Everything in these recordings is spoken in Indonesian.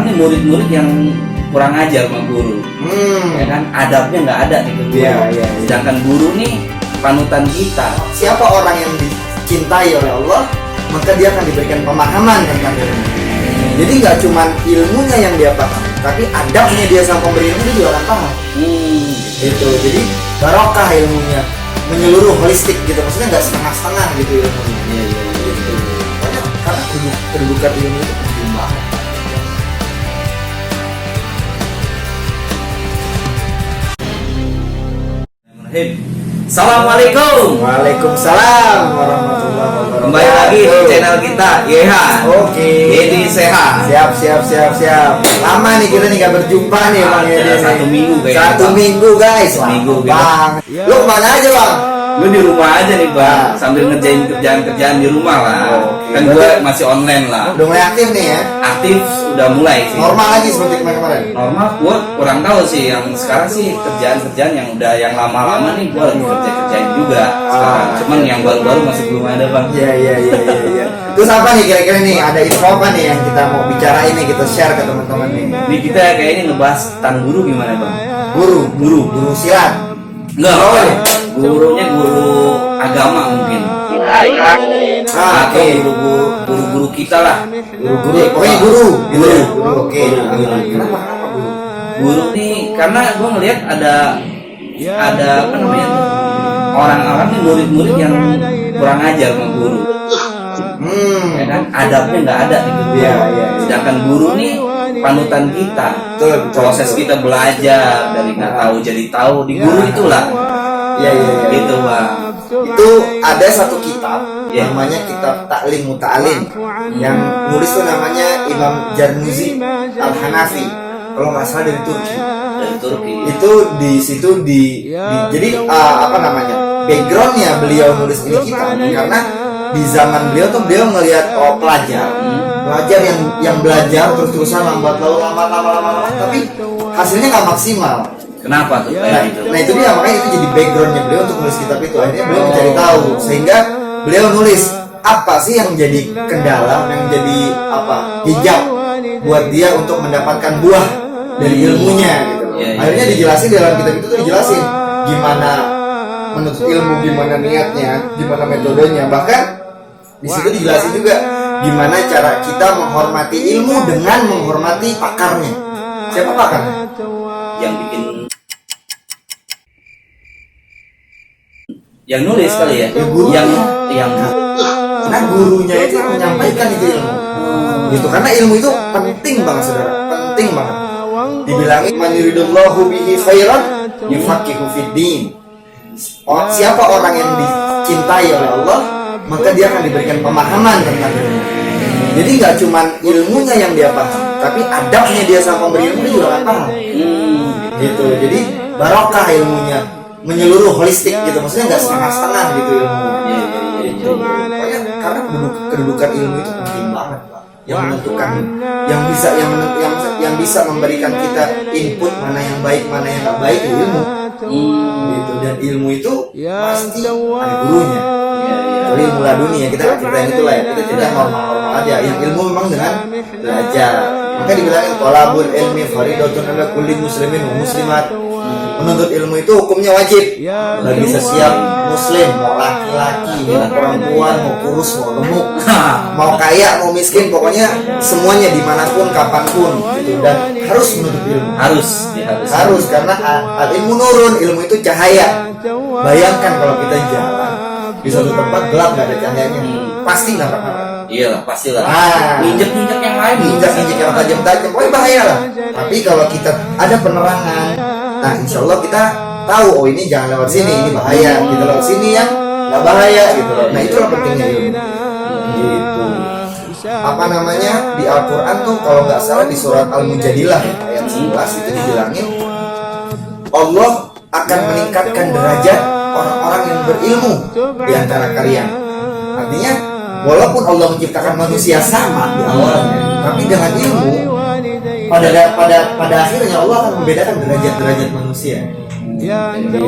nih murid-murid yang kurang ajar sama guru, ya kan, adabnya nggak ada gitu guru. Sedangkan guru nih panutan kita. Siapa orang yang dicintai oleh Allah, maka dia akan diberikan pemahaman tentang ilmu. Jadi nggak cuma ilmunya yang dia paham, tapi adabnya dia sama pemberi ilmu dia juga akan paham. Itu jadi barokah ilmunya, menyeluruh holistik gitu, maksudnya nggak setengah-setengah gitu ilmunya. Gitu. Karena kedudukan ilmu itu penting banget. Assalamualaikum. Waalaikumsalam warahmatullahi wabarakatuh. Kembali lagi di channel kita, YH. Oke. Jadi sehat. Siap. Lama nih kita nih gak berjumpa nih Bang Yedi. Satu minggu kayaknya. Satu minggu guys. Seminggu gitu. Bang. Lu kemana aja Bang? Lu di rumah aja nih Bang, sambil ngerjain kerjaan-kerjaan di rumah lah. Kan gue masih online lah. Udah mulai aktif nih ya? Aktif udah mulai sih. Normal lagi seperti kemarin-kemarin? Normal, gue kurang tahu sih. Yang sekarang sih kerjaan-kerjaan yang lama-lama nih gue lagi kerjain juga sekarang. Cuman yang baru-baru masih belum ada Bang. Iya. Terus apa nih kira-kira nih? Ada info apa nih yang kita mau bicarain nih, kita share ke teman-teman nih? Ini kita kayaknya ngebahas tentang guru gimana Bang? Guru silat. Enggak, gurunya guru agama mungkin. Atau guru-guru kita lah. Pokoknya guru. Oke. Kenapa guru? Guru nih karena gue ngelihat ada apa namanya orang-orang nih murid-murid yang kurang ajar sama guru. Ya kan, adabnya nggak ada gitu. Sedangkan guru nih panutan kita, proses kita belajar dari nggak tahu jadi tahu di guru itulah. Gitu Bang. Itu ada satu kitab namanya kitab Ta'lim Muta'alim yang nulis tuh namanya Imam Jarmuzi Al-Hanafi, kalau nggak salah dari Turki. Itu di situ jadi apa namanya, backgroundnya beliau nulis ini kitab karena di zaman beliau tuh beliau ngelihat pelajar yang belajar terus-terusan lambat lama, tapi hasilnya nggak maksimal. Kenapa tuh kayak gitu? Nah itu dia, makanya itu jadi backgroundnya beliau untuk nulis kitab itu. Akhirnya beliau mencari tahu, sehingga beliau nulis apa sih yang jadi kendala, yang jadi hijab buat dia untuk mendapatkan buah dari ilmunya gitu. Akhirnya dijelasin dalam kitab itu tuh dijelasin gimana menuntut ilmu, gimana niatnya, gimana metodenya, bahkan di situ dijelasin juga gimana cara kita menghormati ilmu dengan menghormati pakarnya. Siapa pakarnya? Yang nulis kali ya, yang karena gurunya itu menyampaikan itu ilmu, gitu. Karena ilmu itu penting banget saudara, penting banget. Dibilangin man yuridullahu bihi khairan yufaqihu fid din. Siapa orang yang dicintai oleh Allah, maka dia akan diberikan pemahaman tentang ilmu. Jadi nggak cuma ilmunya yang dia paham, tapi adabnya dia sama pemberi ilmu dia juga akan paham. Gitu. Jadi barokah ilmunya, menyeluruh holistik gitu, maksudnya nggak setengah-setengah gitu ilmunya. Pokoknya karena kedudukan ilmu itu penting banget Pak, yang menentukan, yang bisa memberikan kita input mana yang baik mana yang nggak baik itu ilmu. Gitu. Dan ilmu itu pasti ada gurunya. Jadi ilmu laduni ya, kita yang itulah ya, kita cerita normal aja. Yang ilmu memang dengan belajar. Maka dibilangin thalabul ilmi faridatun ala kulli muslimin wa muslimat. Menuntut ilmu itu hukumnya wajib bagi setiap muslim, mau laki-laki, mau perempuan, mau kurus, mau gemuk, mau kaya, mau miskin, pokoknya semuanya dimanapun, kapanpun gitu. Dan harus menuntut ilmu. Harus karena ilmu nurun, ilmu itu cahaya. Bayangkan kalau kita jalan di suatu tempat gelap nggak ada cahayanya, pasti nabrak. Iyalah, pastilah. Injek-injek yang lain, injek-injek yang tajam-tajam, pokoknya bahaya lah. Tapi kalau kita ada penerangan, nah insya Allah kita tahu, oh ini jangan lewat sini, ini bahaya. Kita lewat sini yang nggak bahaya gitu loh. Nah itulah pentingnya ilmu. Gitu. Apa namanya, di Al-Quran tuh kalau nggak salah di surat Al-Mujadilah ayat 11 itu dibilangin Allah akan meningkatkan derajat orang-orang yang berilmu di antara kalian. Artinya walaupun Allah menciptakan manusia sama di awalnya, tapi dengan ilmu pada akhirnya Allah akan membedakan derajat-derajat manusia.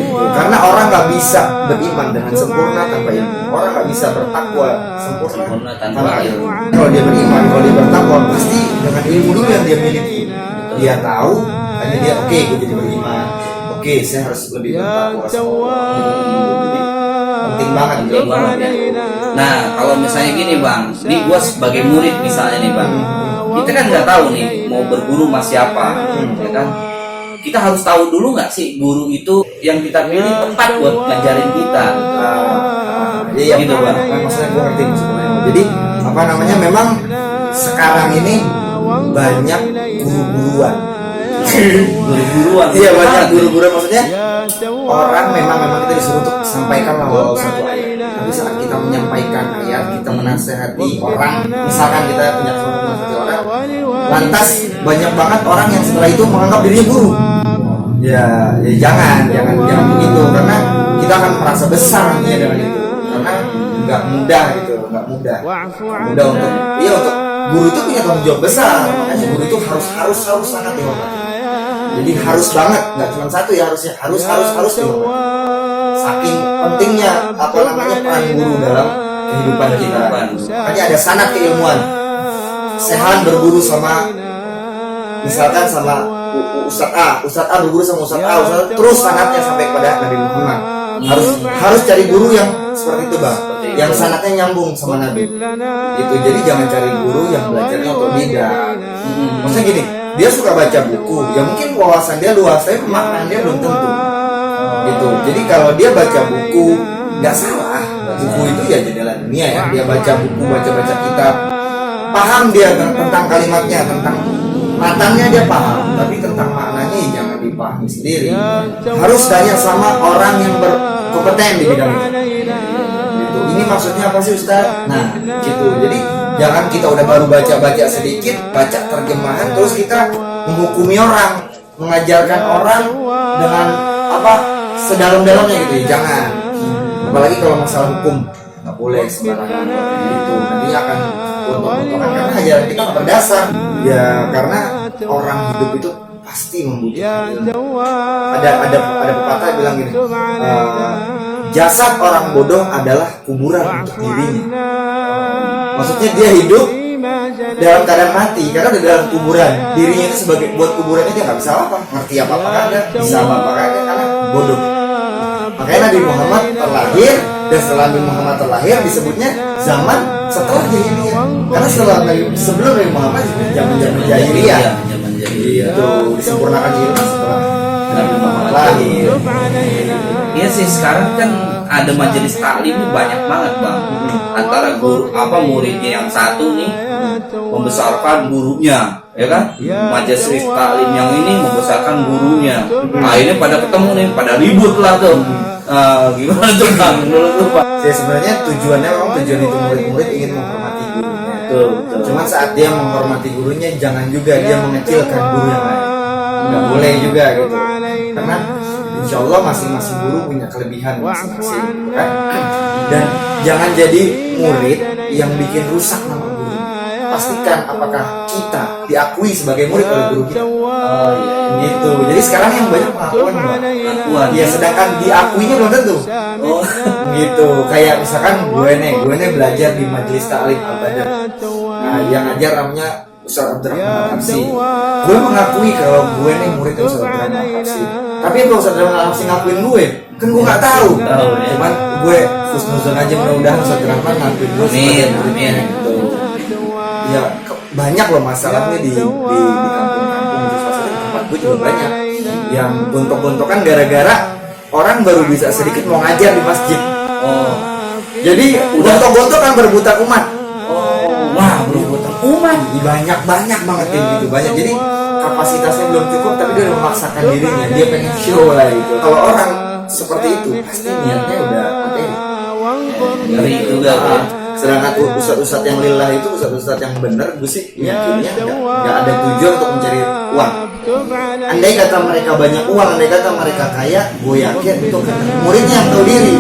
Karena orang nggak bisa beriman dengan sempurna tanpa ilmu. Orang nggak bisa bertakwa sempurna tanpa ilmu. Kalau dia beriman, kalau dia bertakwa, pasti dengan ilmu dulu yang dia miliki. Dia tahu, hanya dia oke, gue jadi beriman. Oke, saya harus lebih bertakwa. Jadi penting banget. Ya. Nah, kalau misalnya gini bang, ini gue sebagai murid misalnya nih bang, kita kan nggak tahu nih mau berguru sama siapa, ya kan? Kita harus tahu dulu nggak sih guru itu yang kita pilih tepat buat ngajarin kita. Iya gitu bang. Maksudnya gue ngerti maksudnya. Jadi apa namanya, memang sekarang ini banyak guru-guruan. Guru-guruan. Iya, banyak guru-guruan, maksudnya orang memang kita disuruh untuk sampaikan satu ayat. Tapi saat kita menyampaikan ayat, kita menasehati orang, misalkan kita punya kesempatan menasehati orang, lantas banyak banget orang yang setelah itu menganggap dirinya guru. Ya jangan begitu, karena kita akan merasa besar nantinya dengan itu. Karena nggak mudah gitu, nggak mudah untuk guru itu punya tanggung jawab besar. Makanya guru itu harus sangat dihormati. Jadi harus banget, nggak cuma satu ya, harus dihormati. Saking pentingnya peran guru dalam kehidupan kita. Makanya ada sanad keilmuan. Sehan berguru sama, misalkan sama Ustadz A berguru sama Ustadz A, terus sanadnya sampai kepada Nabi Muhammad. Harus cari guru yang seperti itu bang, yang sanadnya nyambung sama Nabi. Gitu. Jadi jangan cari guru yang belajarnya otodidak. Maksudnya gini, dia suka baca buku, ya mungkin wawasan dia luas, tapi pemaknaan dia belum tentu. Gitu. Jadi kalau dia baca buku, nggak salah. Buku itu ya jendela dunia ya. Dia baca buku, baca kitab, paham dia tentang kalimatnya, tentang matanya dia paham, tapi tentang maknanya ya jangan dipahami sendiri. Harus tanya sama orang yang berkompeten di bidang itu. Gitu. Ini maksudnya apa sih Ustaz? Nah, gitu. Jadi jangan kita udah baru baca sedikit, baca terjemahan, terus kita menghukumi orang, mengajarkan orang dengan sedalam-dalamnya gitu. Jangan. Apalagi kalau masalah hukum, nggak boleh sembarangan gitu. Nanti akan untung-untungan karena ajaran kita nggak berdasar. Ya karena orang hidup itu pasti membutuhkan ilmu. Ada pepatah bilang gini, jasad orang bodoh adalah kuburan untuk dirinya. Maksudnya dia hidup dalam keadaan mati karena di dalam kuburan. Dirinya itu sebagai buat kuburannya dia nggak bisa apa, ngerti apa kagak, bisa apa kagak karena bodoh. Makanya Nabi Muhammad terlahir, dan setelah Nabi Muhammad terlahir disebutnya zaman setelah jahiliyah. Karena sebelum Nabi Muhammad zaman jahiliyah. Itu disempurnakan ilmu setelah Nabi Muhammad lahir. Iya sih, sekarang kan ada majelis taklim banyak banget bang. Antara guru muridnya yang satu nih membesarkan gurunya, ya kan? Majelis taklim yang ini membesarkan gurunya. Akhirnya pada ketemu nih, pada ribut lah tuh. Gimana tuh bang? Menurut lu pak? Saya sebenarnya tujuan itu murid-murid ingin menghormati gurunya. Betul. Cuma saat dia menghormati gurunya, jangan juga dia mengecilkan guru yang lain. Nggak boleh juga gitu. Karena insya Allah masing-masing guru punya kelebihan masing-masing, gitu kan? Dan jangan jadi murid yang bikin rusak nama guru. Pastikan apakah kita diakui sebagai murid oleh guru kita. Gitu. Jadi sekarang yang banyak pengakuan. Ya sedangkan diakuinya belum tentu. Gitu. Kayak misalkan gue nih belajar di majelis taklim Al-Badar. Nah, yang ngajar namanya Ustaz Abdurrahman Al-Habsyi. Gue mengakui kalau gue nih murid Ustaz Abdurrahman Al-Habsyi. Tapi kalau Ustaz Abdurrahman Al-Habsyi ngakuin gue, kan gue nggak tahu. Cuman gue husnuzon aja, mudah-mudahan Ustaz Abdurrahman ngakuin gue. Amin. Gitu. Ya banyak loh masalahnya di kampung-kampung di tempat gue juga banyak yang gontok-gontokan gara-gara orang baru bisa sedikit mau ngajar di masjid. Jadi gontok-gontokan berebutan umat. Wah, berebutan umat. Banyak banget kayak gitu, banyak. Jadi kapasitasnya belum cukup tapi dia udah memaksakan dirinya, dia pengen show lah gitu. Kalau orang seperti itu pasti niatnya udah ngeri juga kan. Sedangkan ustadz yang lillah itu ustadz yang benar, gue sih yakinnya nggak ada tujuan untuk mencari uang. Andai kata mereka banyak uang, andai kata mereka kaya, gue yakin itu muridnya yang tahu diri.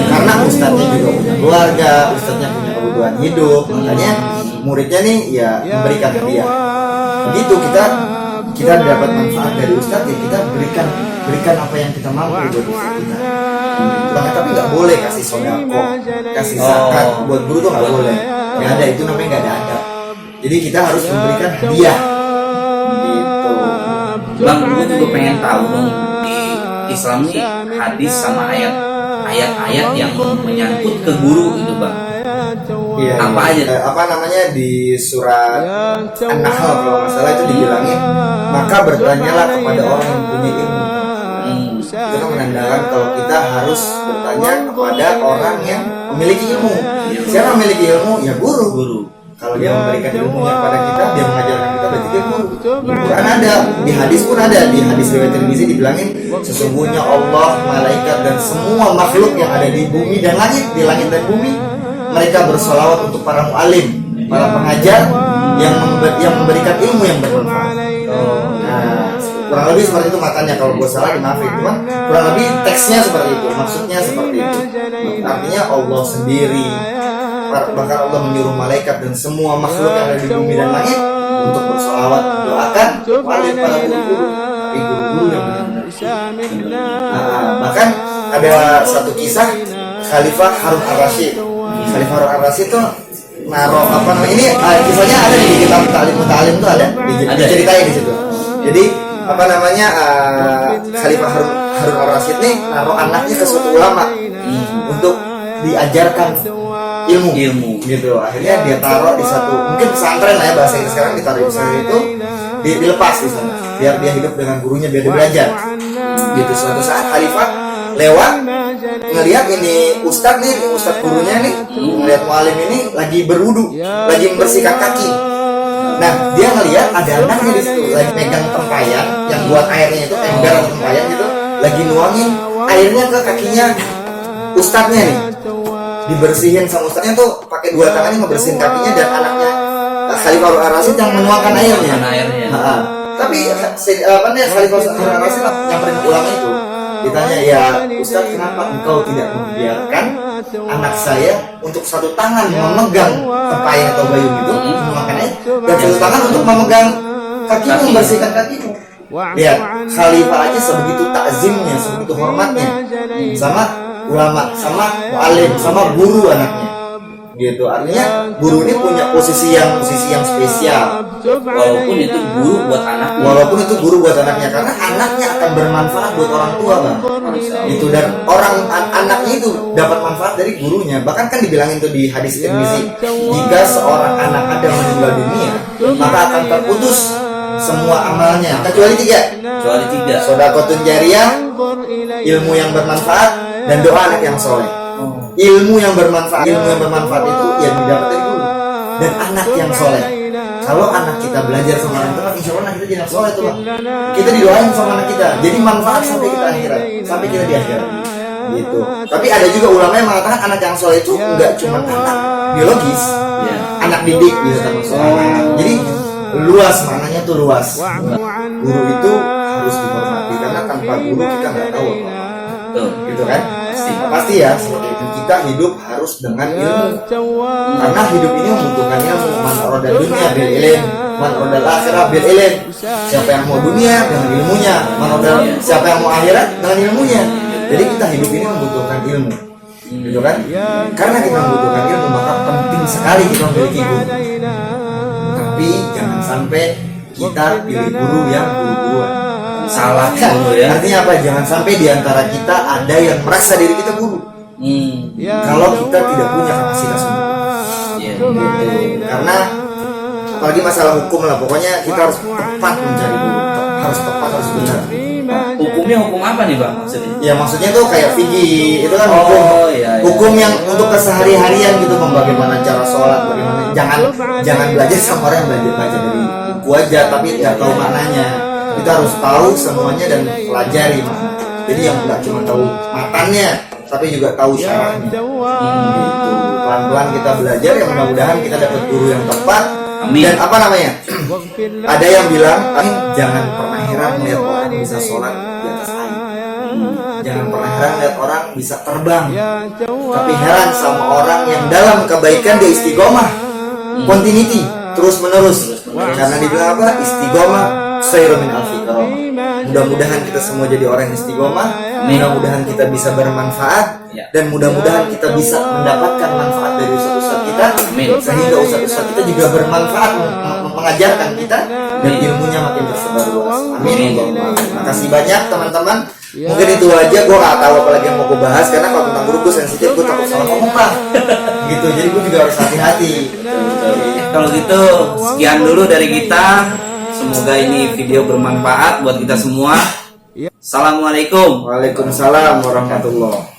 Karena ustadznya juga punya keluarga, ustadznya punya kebutuhan hidup, makanya muridnya nih ya memberikan hadiah. Begitu kita kita dapat manfaat dari ustadz, ya kita berikan apa yang kita mampu buat ustadz kita. Bahkan tapi nggak boleh kasih sodako, kasih zakat buat guru tuh nggak boleh. Nggak ada, itu namanya nggak ada adab. Jadi kita harus memberikan hadiah. Gitu. Bang, gue juga pengen tahu dong, di Islam nih hadis sama ayat-ayat yang menyangkut ke guru gitu bang. Iya, apa aja? Apa namanya di surat An-Nahl kalau nggak salah itu dibilangin, maka bertanyalah kepada orang yang punya ilmu. Itu kan menandakan kalau kita harus bertanya kepada orang yang memiliki ilmu. Siapa memiliki ilmu? Ya guru. Kalau dia memberikan ilmunya kepada kita, dia mengajarkan kita, berarti dia guru. Di Quran ada, di hadis pun ada, di hadis riwayat Tirmizi dibilangin, sesungguhnya Allah, malaikat dan semua makhluk yang ada di bumi dan langit, di langit dan bumi, mereka bersolawat untuk para mu'alim, para pengajar yang memberikan ilmu yang bermanfaat. Nah, kurang lebih seperti itu makanya, kalau gue salah dimaafin, cuman kurang lebih teksnya seperti itu, maksudnya seperti itu. Artinya Allah sendiri, bahkan Allah menyuruh malaikat dan semua makhluk yang ada di bumi dan langit untuk bersolawat, doakan mu'alim, para guru-guru, tapi guru-guru yang benar-benar. Bahkan ada satu kisah Khalifah Harun Ar-Rasyid. Khalifah Harun Ar-Rasyid tuh naruh apa namanya, ini kisahnya ada di kitab Ta'lim tuh ada diceritain di situ. Jadi apa namanya, Khalifah Harun Ar-Rasyid nih naruh anaknya ke suatu ulama untuk diajarkan ilmu gitu. Akhirnya dia taruh di satu, mungkin pesantren lah ya bahasa itu sekarang, ditaruh di pesantren itu, dilepas di sana biar dia hidup dengan gurunya, biar dia belajar gitu. Suatu saat Khalifah lewat ngelihat ini ustadz gurunya nih, ngelihat mualim ini lagi berwudu, lagi membersihkan kaki. Nah, dia ngelihat ada anaknya di situ lagi pegang tempayan yang buat airnya itu ember atau tempayan gitu, lagi nuangin airnya ke kakinya ustadznya nih, dibersihin sama ustadznya tuh pakai dua tangannya ngebersihin kakinya, dan anaknya Khalifah Ar-Rasyid yang menuangkan airnya. Tapi Khalifah Ar-Rasyid nyamperin ulama itu, ditanya, ya Ustaz, kenapa engkau tidak membiarkan anak saya untuk satu tangan memegang tempayan atau gayung itu menuangkan air, dan satu tangan untuk memegang kakimu, membersihkan kakimu. Lihat, Khalifah aja sebegitu takzimnya, sebegitu hormatnya sama ulama, sama mu'alim, sama guru anaknya gitu. Artinya guru ini punya posisi yang spesial, walaupun itu guru buat anaknya, karena anaknya akan bermanfaat buat orang tua bang. Itu, dan anaknya itu dapat manfaat dari gurunya. Bahkan kan dibilangin tuh di hadis Tirmizi, jika seorang anak Adam meninggal dunia, maka akan terputus semua amalnya kecuali tiga. Sodaqotun jariyah, ilmu yang bermanfaat, dan doa anak yang soleh. Ilmu yang bermanfaat itu yang didapat dari guru, dan anak yang soleh. Kalau anak kita belajar sama orang tua, insya Allah anak kita jadi anak soleh tuh bang. Kita didoain sama anak kita, jadi manfaat sampai kita di akhirat gitu. Tapi ada juga ulama yang mengatakan anak yang soleh itu enggak cuma anak biologis, anak didik bisa termasuk anak. Jadi luas, maknanya tuh luas. Guru itu harus dihormati, karena tanpa guru kita nggak tahu apa, gitu kan? Pasti ya, seperti itu. Kita hidup harus dengan ilmu, karena hidup ini membutuhkan ilmu. Man arada dunia bil ilm, man arada akhirah bil ilm. Siapa yang mau dunia dengan ilmunya, siapa yang mau akhirat dengan ilmunya. Jadi kita hidup ini membutuhkan ilmu, gitu kan? Karena kita membutuhkan ilmu, maka penting sekali kita memiliki guru. Tapi jangan sampai kita pilih guru yang guru-guruan, salah guru ya. Artinya apa? Jangan sampai diantara kita ada yang merasa diri kita guru. Kalau kita tidak punya kapasitas untuk gitu. Karena apalagi masalah hukum lah, pokoknya kita harus tepat mencari guru, harus tepat, harus benar. Hukumnya hukum apa nih bang maksudnya? Ya maksudnya tuh kayak fikih itu kan hukum yang untuk kesehari-harian gitu, bagaimana cara sholat, bagaimana jangan belajar sama orang yang belajar dari buku aja tapi nggak tahu maknanya. Kita harus tahu semuanya dan pelajari makna. Jadi yang nggak cuma tahu matannya, tapi juga tahu syarahnya. Gitu. Pelan-pelan kita belajar, ya mudah-mudahan kita dapat guru yang tepat. Amin. Dan apa namanya? Ada yang bilang, jangan pernah heran melihat orang bisa sholat di atas air. Jangan pernah heran melihat orang bisa terbang. Tapi heran sama orang yang dalam kebaikan dia istiqomah, continuity, terus menerus. Karena dibilang apa? Istiqomah khairun min alfi karamah. Mudah-mudahan kita semua jadi orang yang istiqomah. Mudah-mudahan kita bisa bermanfaat. Ya. Dan mudah-mudahan kita bisa mendapatkan manfaat dari ustaz-ustaz kita. Amin. Sehingga ustaz-ustaz kita juga bermanfaat mengajarkan kita. Dan ilmunya makin tersebar luas. Amin. Terima kasih banyak teman-teman. Mungkin itu aja, gue gak tahu apa lagi yang mau gue bahas. Karena kalau tentang guru gue sensitif, gue takut salah ngomong lah gitu, jadi gue juga harus hati-hati. Kalau gitu sekian dulu dari kita. Semoga ini video bermanfaat buat kita semua. Assalamualaikum. Waalaikumsalam warahmatullahi